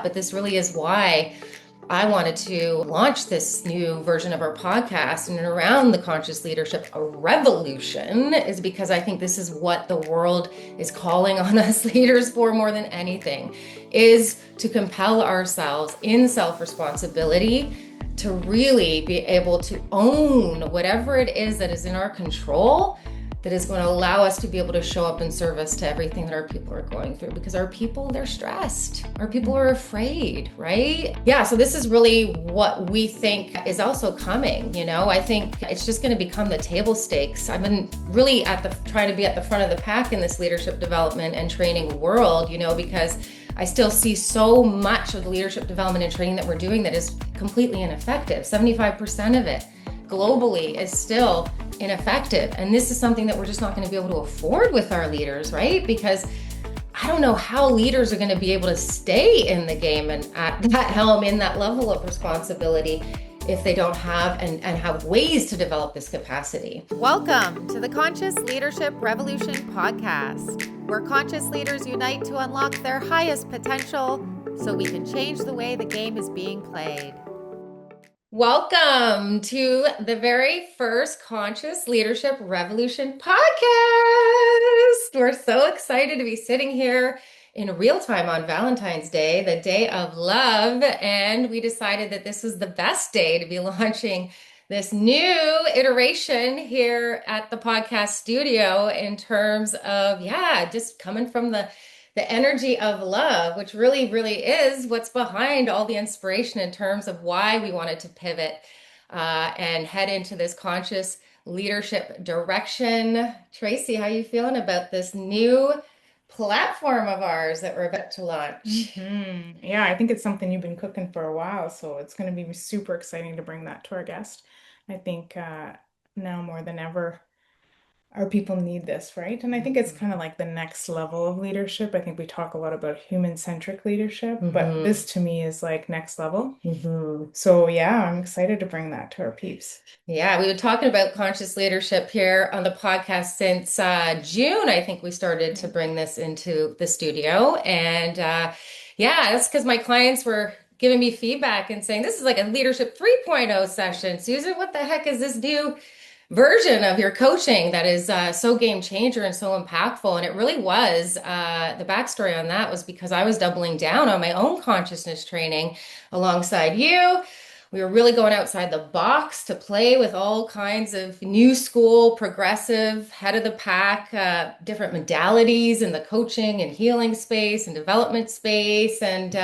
But this really is why I wanted to launch this new version of our podcast and around the conscious leadership a revolution is because I think this is what the world is calling on us leaders for more than anything is to compel ourselves in self-responsibility to really be able to own whatever it is that is in our control that is going to allow us to be able to show up in service to everything that our people are going through, because our people, they're stressed. Our people are afraid, right? Yeah, so this is really what we think is also coming. I think it's just going to become the table stakes. I've been really trying to be at the front of the pack in this leadership development and training world, because I still see so much of the leadership development and training that we're doing that is completely ineffective. 75% of it globally is still ineffective. And this is something that we're just not going to be able to afford with our leaders, right? Because I don't know how leaders are going to be able to stay in the game and at that helm in that level of responsibility if they don't have and have ways to develop this capacity. Welcome to the Conscious Leadership Revolution podcast, where conscious leaders unite to unlock their highest potential so we can change the way the game is being played. Welcome to the very first Conscious Leadership Revolution podcast. We're so excited to be sitting here in real time on Valentine's Day, the day of love, and we decided that this is the best day to be launching this new iteration here at the podcast studio in terms of, just coming from the energy of love, which really, really is what's behind all the inspiration in terms of why we wanted to pivot and head into this conscious leadership direction. Tracey, how are you feeling about this new platform of ours that we're about to launch? Yeah, I think it's something you've been cooking for a while, so it's going to be super exciting to bring that to our guest. I think now more than ever, our people need this, right? And I think it's kind of like the next level of leadership. I think we talk a lot about human-centric leadership, but this to me is like next level. So yeah, I'm excited to bring that to our peeps. Yeah, we've been talking about conscious leadership here on the podcast since June. I think we started to bring this into the studio. And that's because my clients were giving me feedback and saying, this is like a leadership 3.0 session. Susan, what the heck is this new version of your coaching that is so game changer and so impactful? And it really was. The backstory on that was because I was doubling down on my own consciousness training alongside you. We were really going outside the box to play with all kinds of new school, progressive, head of the pack, different modalities in the coaching and healing space and development space. And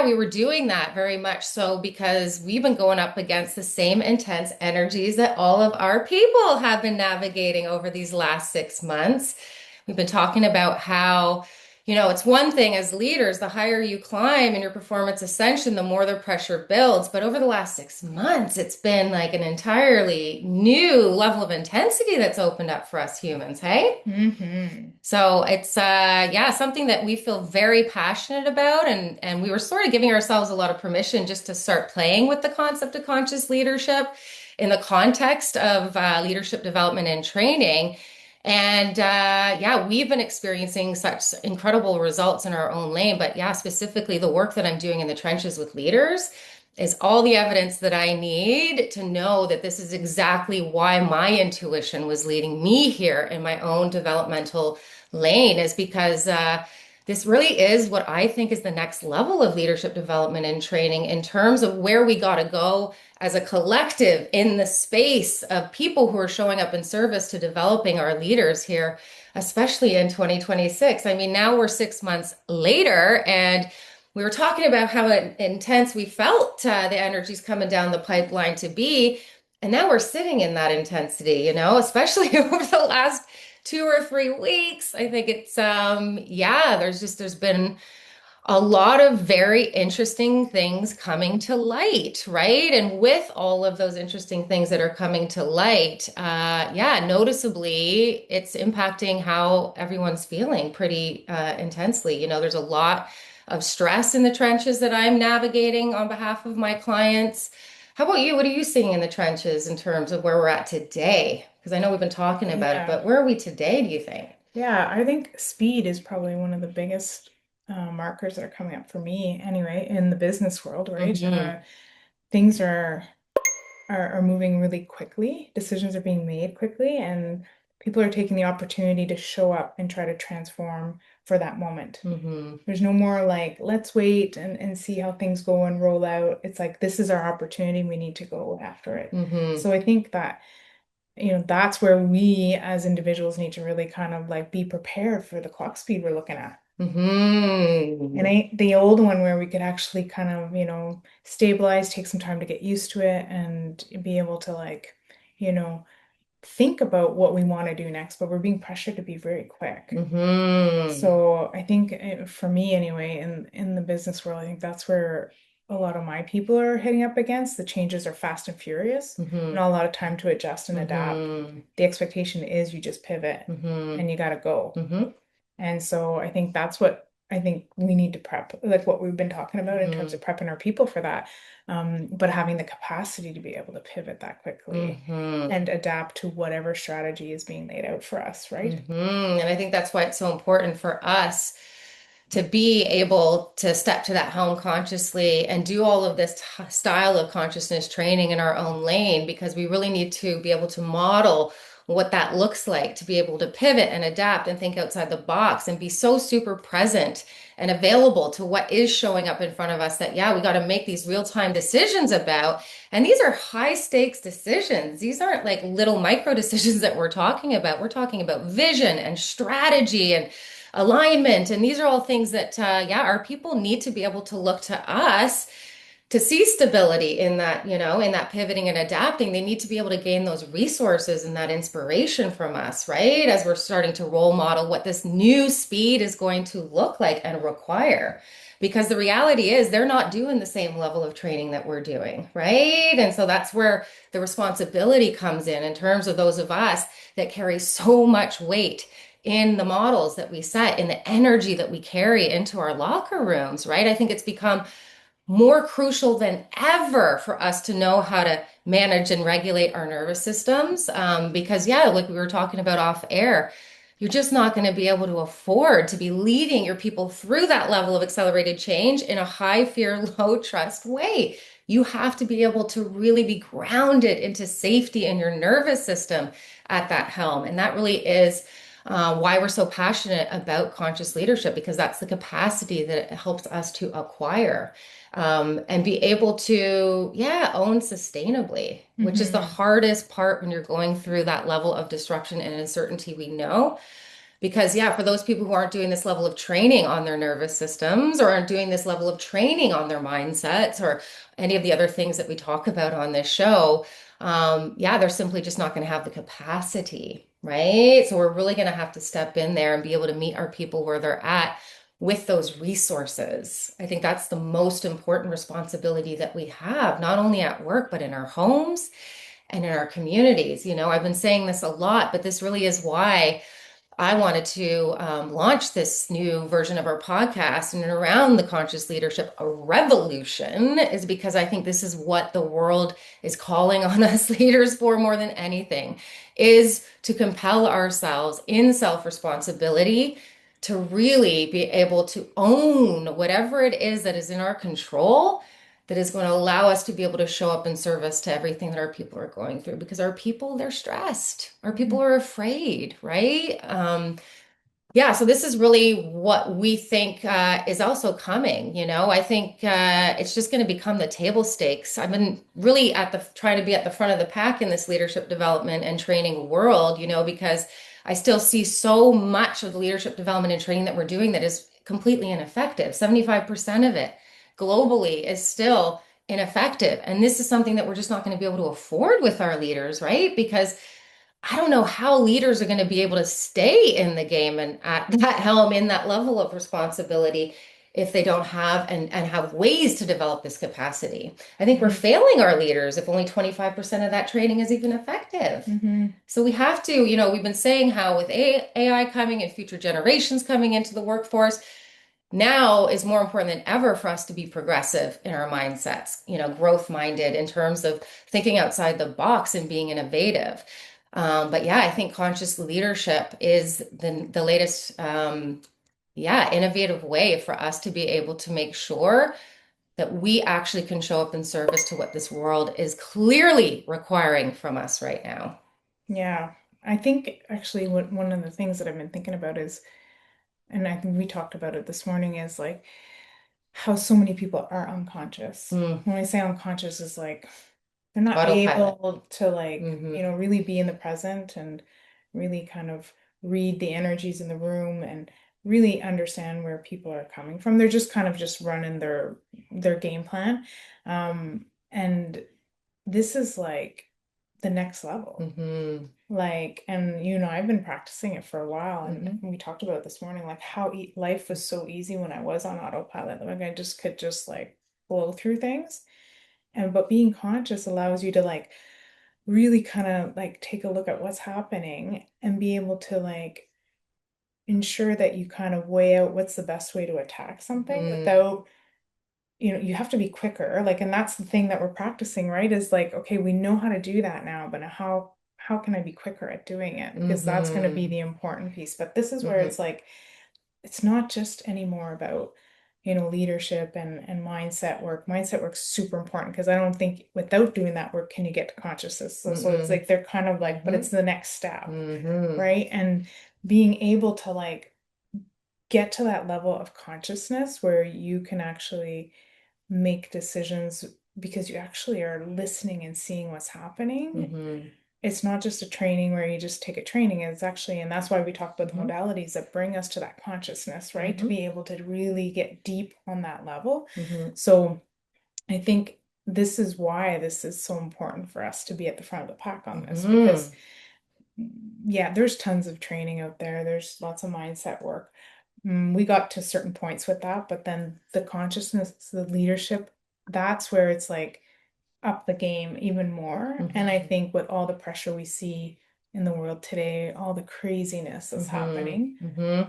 we were doing that very much so because we've been going up against the same intense energies that all of our people have been navigating over these last 6 months. We've been talking about how, it's one thing as leaders, the higher you climb in your performance ascension, the more the pressure builds. But over the last 6 months, it's been like an entirely new level of intensity that's opened up for us humans, hey? So it's, something that we feel very passionate about. And we were sort of giving ourselves a lot of permission just to start playing with the concept of conscious leadership in the context of leadership development and training. And we've been experiencing such incredible results in our own lane. But specifically the work that I'm doing in the trenches with leaders is all the evidence that I need to know that this is exactly why my intuition was leading me here in my own developmental lane, is because this really is what I think is the next level of leadership development and training in terms of where we got to go as a collective in the space of people who are showing up in service to developing our leaders here, especially in 2026. I mean, now we're 6 months later, and we were talking about how intense we felt the energies coming down the pipeline to be. And now we're sitting in that intensity, especially over the last 2 or 3 weeks. I think it's, there's been a lot of very interesting things coming to light, right? And with all of those interesting things that are coming to light, noticeably, it's impacting how everyone's feeling pretty intensely. There's a lot of stress in the trenches that I'm navigating on behalf of my clients. How about you? What are you seeing in the trenches in terms of where we're at today? Because I know we've been talking about it, but where are we today, do you think? Yeah, I think speed is probably one of the biggest markers that are coming up for me anyway in the business world, right? Hmm. Things are moving really quickly. Decisions are being made quickly, and people are taking the opportunity to show up and try to transform for that moment. Hmm. There's no more like, let's wait and see how things go and roll out. It's like, this is our opportunity. We need to go after it. Hmm. So I think that, that's where we as individuals need to really kind of like be prepared for the clock speed we're looking at. It Hmm. ain't the old one where we could actually kind of, stabilize, take some time to get used to it and be able to like, you know, think about what we want to do next, but we're being pressured to be very quick. Hmm. So I think for me anyway, in the business world, I think that's where a lot of my people are hitting up against. The changes are fast and furious, Hmm. not a lot of time to adjust and adapt. Hmm. The expectation is you just pivot Hmm. and you got to go. Hmm. And so I think that's what I think we need to prep, like what we've been talking about in terms Hmm. of prepping our people for that. But having the capacity to be able to pivot that quickly Hmm. and adapt to whatever strategy is being laid out for us, right? And I think that's why it's so important for us to be able to step to that helm consciously and do all of this style of consciousness training in our own lane, because we really need to be able to model what that looks like, to be able to pivot and adapt and think outside the box and be so super present and available to what is showing up in front of us, that yeah, we got to make these real-time decisions about. And these are high stakes decisions. These aren't like little micro decisions that we're talking about. We're talking about vision and strategy and alignment. And these are all things that, yeah, our people need to be able to look to us to see stability in that, in that pivoting and adapting. They need to be able to gain those resources and that inspiration from us, right? As we're starting to role model what this new speed is going to look like and require. Because the reality is they're not doing the same level of training that we're doing, right? And so that's where the responsibility comes in terms of those of us that carry so much weight in the models that we set, in the energy that we carry into our locker rooms, right? I think it's become more crucial than ever for us to know how to manage and regulate our nervous systems. Because, yeah, like we were talking about off air, you're just not going to be able to afford to be leading your people through that level of accelerated change in a high fear, low trust way. You have to be able to really be grounded into safety in your nervous system at that helm. And that really is why we're so passionate about conscious leadership, because that's the capacity that it helps us to acquire and be able to, yeah, own sustainably, which is the Hmm. hardest part when you're going through that level of disruption and uncertainty, we know. Because, yeah, for those people who aren't doing this level of training on their nervous systems, or aren't doing this level of training on their mindsets, or any of the other things that we talk about on this show, yeah, they're simply just not going to have the capacity, right? So we're really going to have to step in there and be able to meet our people where they're at with those resources. I think that's the most important responsibility that we have, not only at work, but in our homes and in our communities. I've been saying this a lot, but this really is why I wanted to launch this new version of our podcast and around the conscious leadership, a revolution, is because I think this is what the world is calling on us leaders for more than anything, is to compel ourselves in self-responsibility to really be able to own whatever it is that is in our control, that is going to allow us to be able to show up in service to everything that our people are going through, because our people, they're stressed, our people are afraid, right? Yeah, so this is really what we think is also coming. I think it's just going to become the table stakes. I've been really trying to be at the front of the pack in this leadership development and training world, because I still see so much of the leadership development and training that we're doing that is completely ineffective. 75% of it globally is still ineffective. And this is something that we're just not going to be able to afford with our leaders, right? Because I don't know how leaders are going to be able to stay in the game and at that helm in that level of responsibility if they don't have and have ways to develop this capacity. I think we're Hmm. failing our leaders if only 25% of that training is even effective. Hmm. So we have to, we've been saying how with AI coming and future generations coming into the workforce, now is more important than ever for us to be progressive in our mindsets, growth minded in terms of thinking outside the box and being innovative. But yeah, I think conscious leadership is the latest yeah, innovative way for us to be able to make sure that we actually can show up in service to what this world is clearly requiring from us right now. Yeah. I think actually one of the things that I've been thinking about is, and I think we talked about it this morning, is like how so many people are unconscious. Mm, When I say unconscious, is like they're not autopilot. able to like, Hmm. really be in the present and really kind of read the energies in the room and really understand where people are coming from. They're just kind of just running their game plan. And this is like the next level. Hmm. Like, and I've been practicing it for a while, and Hmm. we talked about it this morning, like how e life was so easy when I was on autopilot. Like I just could just like blow through things. And but being conscious allows you to like really kind of like take a look at what's happening and be able to like ensure that you kind of weigh out what's the best way to attack something Hmm. without, you have to be quicker. Like, and that's the thing that we're practicing, right? Is like, okay, we know how to do that now, but how can I be quicker at doing it? Because that's going to be Hmm. the important piece. But this is where Hmm. it's like it's not just anymore about leadership and mindset work. Mindset work's super important because I don't think without doing that work can you get to consciousness. So it's Hmm. like they're kind of like, but Hmm. it's the next step, Hmm. right? And being able to like get to that level of consciousness where you can actually make decisions because you actually are listening and seeing what's happening. Hmm. It's not just a training where you just take a training. It's actually, and that's why we talk about the Hmm. modalities that bring us to that consciousness, right? To Hmm. be able to really get deep on that level. Hmm. So I think this is why this is so important for us to be at the front of the pack on this because, Hmm. yeah, there's tons of training out there. There's lots of mindset work. We got to certain points with that, but then the consciousness, the leadership, that's where it's like, up the game even more. And I Hmm. think with all the pressure we see in the world today, all the craziness that's Hmm. happening, Hmm.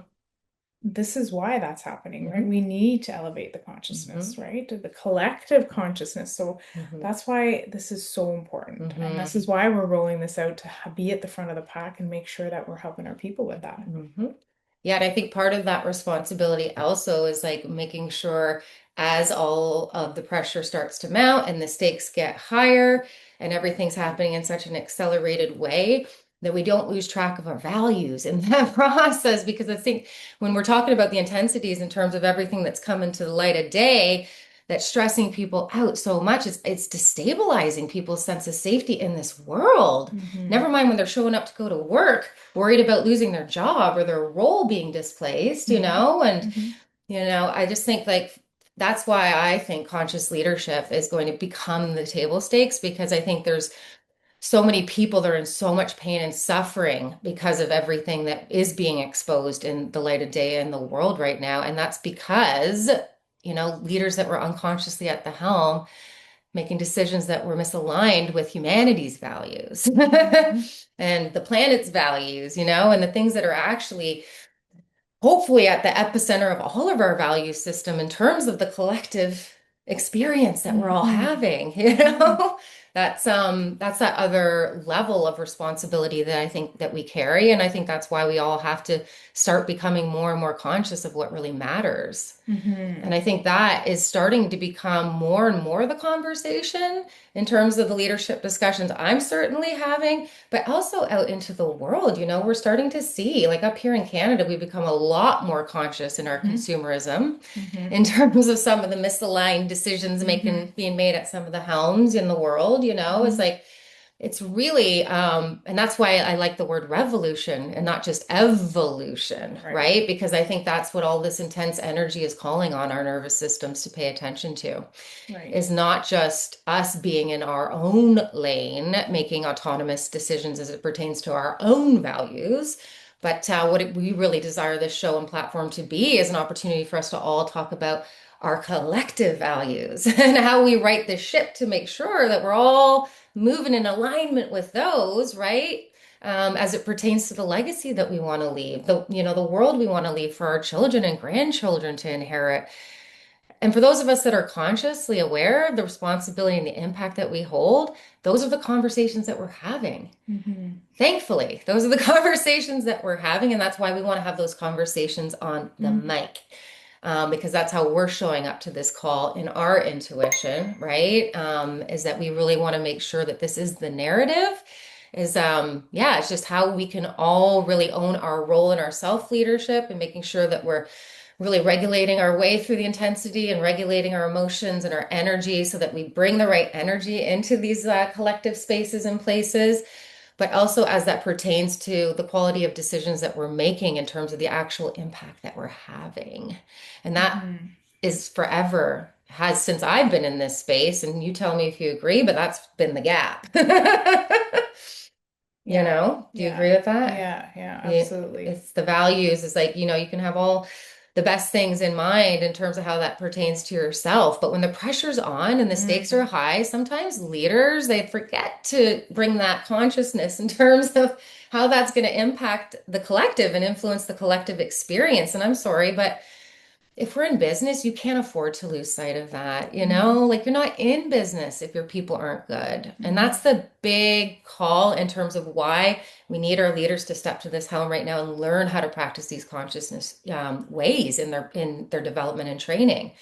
this is why that's happening, right? Hmm. We need to elevate the Hmm. consciousness, right? The collective consciousness. So Hmm. that's why this is so important. And this Hmm. is why we're rolling this out to be at the front of the pack and make sure that we're helping our people with that. Hmm. Yeah, and I think part of that responsibility also is like making sure as all of the pressure starts to mount and the stakes get higher and everything's happening in such an accelerated way that we don't lose track of our values in that process. Because I think when we're talking about the intensities in terms of everything that's coming to the light of day, that's stressing people out so much, it's destabilizing people's sense of safety in this world. Mm-hmm. Never mind when they're showing up to go to work worried about losing their job or their role being displaced, Mm-hmm. and Mm-hmm. I just think like that's why I think conscious leadership is going to become the table stakes because I think there's so many people that are in so much pain and suffering because of everything that is being exposed in the light of day in the world right now. And that's because, leaders that were unconsciously at the helm making decisions that were misaligned with humanity's values Mm-hmm. and the planet's values, and the things that are actually hopefully at the epicenter of all of our value system in terms of the collective experience that we're all Mm-hmm. having, Mm-hmm. that's that other level of responsibility that I think that we carry. And I think that's why we all have to start becoming more and more conscious of what really matters. Mm-hmm. And I think that is starting to become more and more the conversation in terms of the leadership discussions I'm certainly having, but also out into the world. We're starting to see, like up here in Canada, we've become a lot more conscious in our consumerism Mm-hmm. in terms of some of the misaligned decisions Mm-hmm. being made at some of the helms in the world. It's Mm-hmm. like it's really, and that's why I like the word revolution and not just evolution, Right. right? Because I think that's what all this intense energy is calling on our nervous systems to pay attention to, Right. is not just us being in our own lane, making autonomous decisions as it pertains to our own values, but we really desire this show and platform to be is an opportunity for us to all talk about our collective values and how we right the ship to make sure that we're all moving in alignment with those, right? As it pertains to the legacy that we want to leave, the world we want to leave for our children and grandchildren to inherit. And for those of us that are consciously aware of the responsibility and the impact that we hold, those are the conversations that we're having. Mm-hmm. Thankfully, those are the conversations that we're having, and that's why we want to have those conversations on the Mm-hmm. mic, because that's how we're showing up to this call in our intuition, right? Is that we really want to make sure that this is the narrative, yeah, it's just how we can all really own our role in our self-leadership and making sure that we're really regulating our way through the intensity and regulating our emotions and our energy so that we bring the right energy into these collective spaces and places, but also as that pertains to the quality of decisions that we're making in terms of the actual impact that we're having. And that Mm-hmm. is forever, has since I've been in this space, and you tell me if you agree, but that's been the gap. Yeah. Do you Yeah. agree with that? Yeah. Yeah. Yeah, Absolutely. it's the values. It's like, you can have all the best things in mind in terms of how that pertains to yourself. But when the pressure's on and the stakes Mm-hmm. are high, sometimes leaders, they forget to bring that consciousness in terms of how that's going to impact the collective and influence the collective experience. And I'm sorry, but if we're in business, you can't afford to lose sight of that, Mm-hmm. Like you're not in business if your people aren't good. And Mm-hmm. that's the big call in terms of why we need our leaders to step to this helm right now and learn how to practice these consciousness ways in their development and training.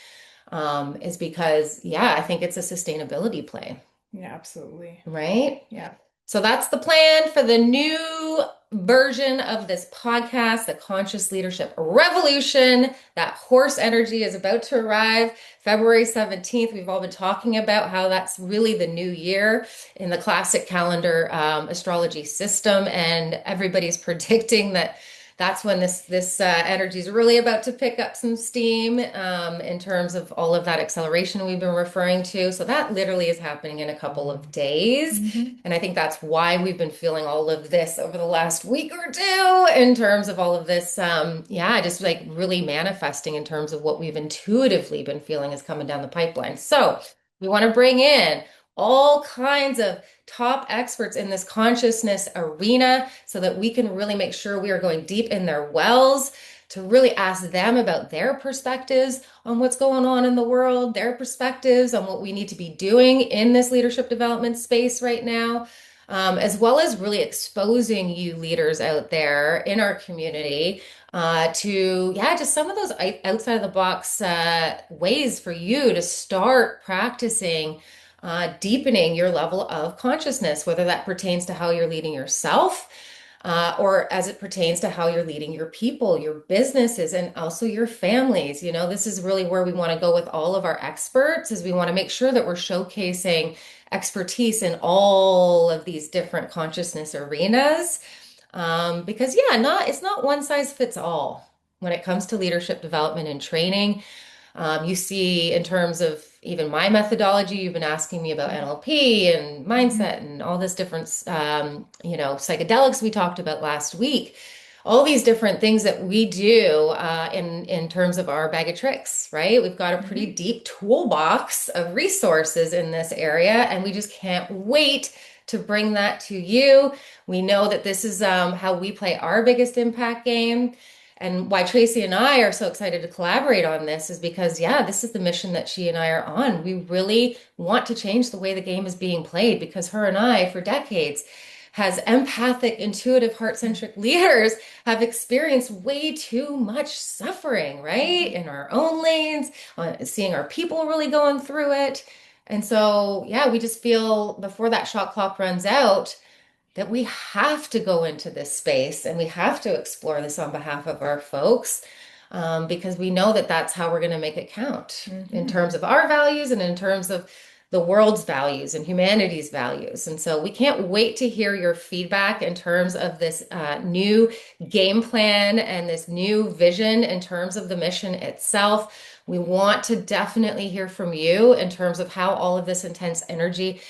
Is because, yeah, I think it's a sustainability play, Yeah. Absolutely. right? Yeah. So that's the plan for the new version of this podcast, the Conscious Leadership Revolution. That horse energy is about to arrive February 17th. We've all been talking about how that's really the new year in the classic calendar astrology system, and everybody's predicting that that's when this energy is really about to pick up some steam in terms of all of that acceleration we've been referring to. So that literally is happening in a couple of days. Mm-hmm. And I think that's why we've been feeling all of this over the last week or two in terms of all of this. Yeah, just like really manifesting in terms of what we've intuitively been feeling is coming down the pipeline. So we want to bring in all kinds of top experts in this consciousness arena so that we can really make sure we are going deep in their wells to really ask them about their perspectives on what's going on in the world, their perspectives on what we need to be doing in this leadership development space right now, as well as really exposing you leaders out there in our community to, yeah, just some of those outside of the box ways for you to start practicing deepening your level of consciousness, whether that pertains to how you're leading yourself or as it pertains to how you're leading your people, your businesses, and also your families. This is really where we want to go with all of our experts, is we want to make sure that we're showcasing expertise in all of these different consciousness arenas. Because yeah, it's not one size fits all when it comes to leadership development and training. You see, in terms of even my methodology, you've been asking me about NLP and Mm-hmm. mindset and all this different, psychedelics we talked about last week. All these different things that we do in terms of our bag of tricks, right? We've got a pretty Mm-hmm. deep toolbox of resources in this area, and we just can't wait to bring that to you. We know that this is how we play our biggest impact game. And why Tracey and I are so excited to collaborate on this is because, yeah, this is the mission that she and I are on. We really want to change the way the game is being played because her and I, for decades, has empathic, intuitive, heart-centric leaders have experienced way too much suffering, right? Mm-hmm. In our own lanes, seeing our people really going through it. And so, yeah, we just feel before that shot clock runs out, that we have to go into this space and we have to explore this on behalf of our folks because we know that that's how we're going to make it count in Mm-hmm. terms of our values and in terms of the world's values and humanity's values. And so we can't wait to hear your feedback in terms of this new game plan and this new vision in terms of the mission itself. We want to definitely hear from you in terms of how all of this intense energy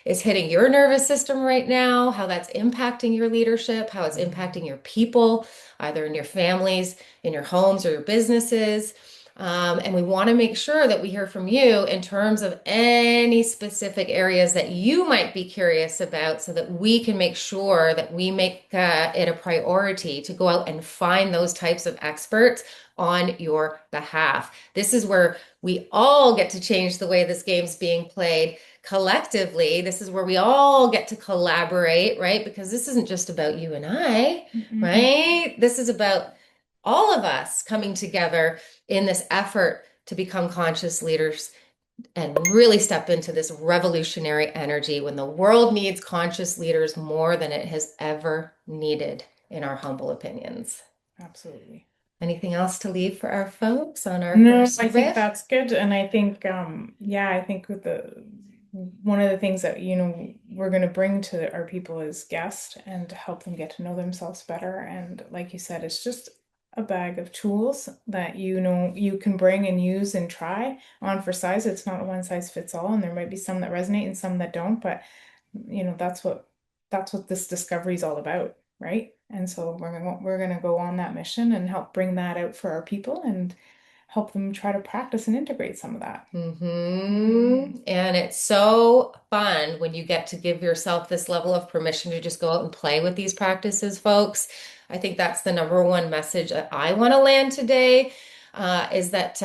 is hitting your nervous system right now, how that's impacting your leadership, how it's impacting your people, either in your families, in your homes, or your businesses. And we want to make sure that we hear from you in terms of any specific areas that you might be curious about so that we can make sure that we make it a priority to go out and find those types of experts on your behalf. This is where we all get to change the way this game's being played collectively. This is where we all get to collaborate, right? Because this isn't just about you and I, Mhm. right? This is about all of us coming together in this effort to become conscious leaders and really step into this revolutionary energy when the world needs conscious leaders more than it has ever needed, in our humble opinions. Absolutely. Anything else to leave for our folks on our No, first I think riff? that's good. And I think, yeah, I think with one of the things that, we're going to bring to our people is guests and to help them get to know themselves better. And like you said, it's just a bag of tools that, you can bring and use and try on for size. It's not a one size fits all. And there might be some that resonate and some that don't, but that's what this discovery is all about, right? And so we're gonna go on that mission and help bring that out for our people and help them try to practice and integrate some of that. Mhm. And it's so fun when you get to give yourself this level of permission to just go out and play with these practices, folks. I think that's the number one message that I want to land today, is that,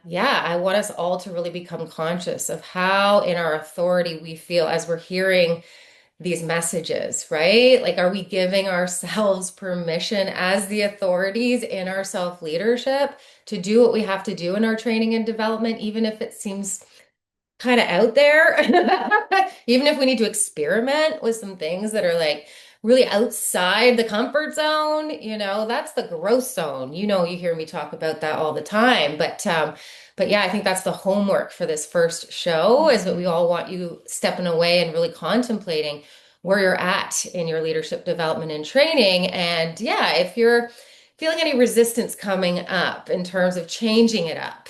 yeah, I want us all to really become conscious of how in our authority we feel as we're hearing these messages, right? Like, are we giving ourselves permission as the authorities in our self-leadership to do what we have to do in our training and development, even if it seems kind of out there? Even if we need to experiment with some things that are like really outside the comfort zone, that's the growth zone. You hear me talk about that all the time. But yeah, I think that's the homework for this first show is that we Mhm. all want you stepping away and really contemplating where you're at in your leadership development and training. And yeah, if you're feeling any resistance coming up in terms of changing it up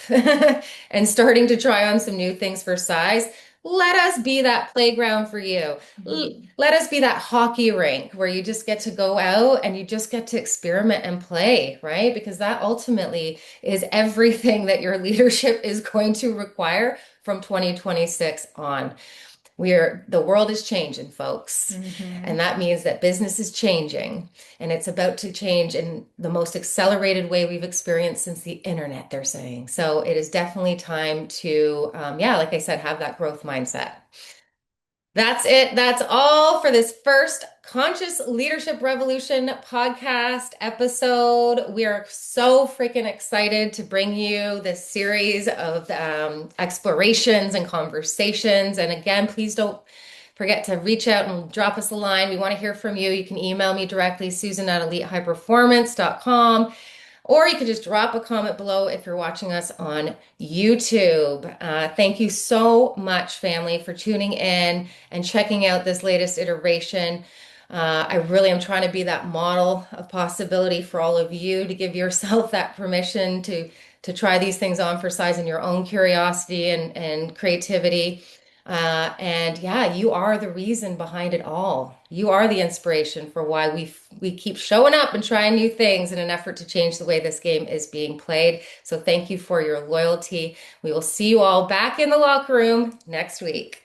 and starting to try on some new things for size, let us be that playground for you. Mhm. Let us be that hockey rink where you just get to go out and you just get to experiment and play, right? Because that ultimately is everything that your leadership is going to require from 2026 on. The world is changing, folks. And Mhm. that means that business is changing and it's about to change in the most accelerated way we've experienced since the internet, they're saying. So it is definitely time to, yeah, like I said, have that growth mindset. That's it. That's all for this first Conscious Leadership Revolution podcast episode. We are so freaking excited to bring you this series of explorations and conversations. And again, please don't forget to reach out and drop us a line. We want to hear from you. You can email me directly, Susan at elitehighperformance.com. Or you could just drop a comment below if you're watching us on YouTube. Thank you so much, family, for tuning in and checking out this latest iteration. I really am trying to be that model of possibility for all of you to give yourself that permission to try these things on for size in your own curiosity and creativity. And yeah, you are the reason behind it all. You are the inspiration for why we keep showing up and trying new things in an effort to change the way this game is being played. So thank you for your loyalty. We will see you all back in the locker room next week.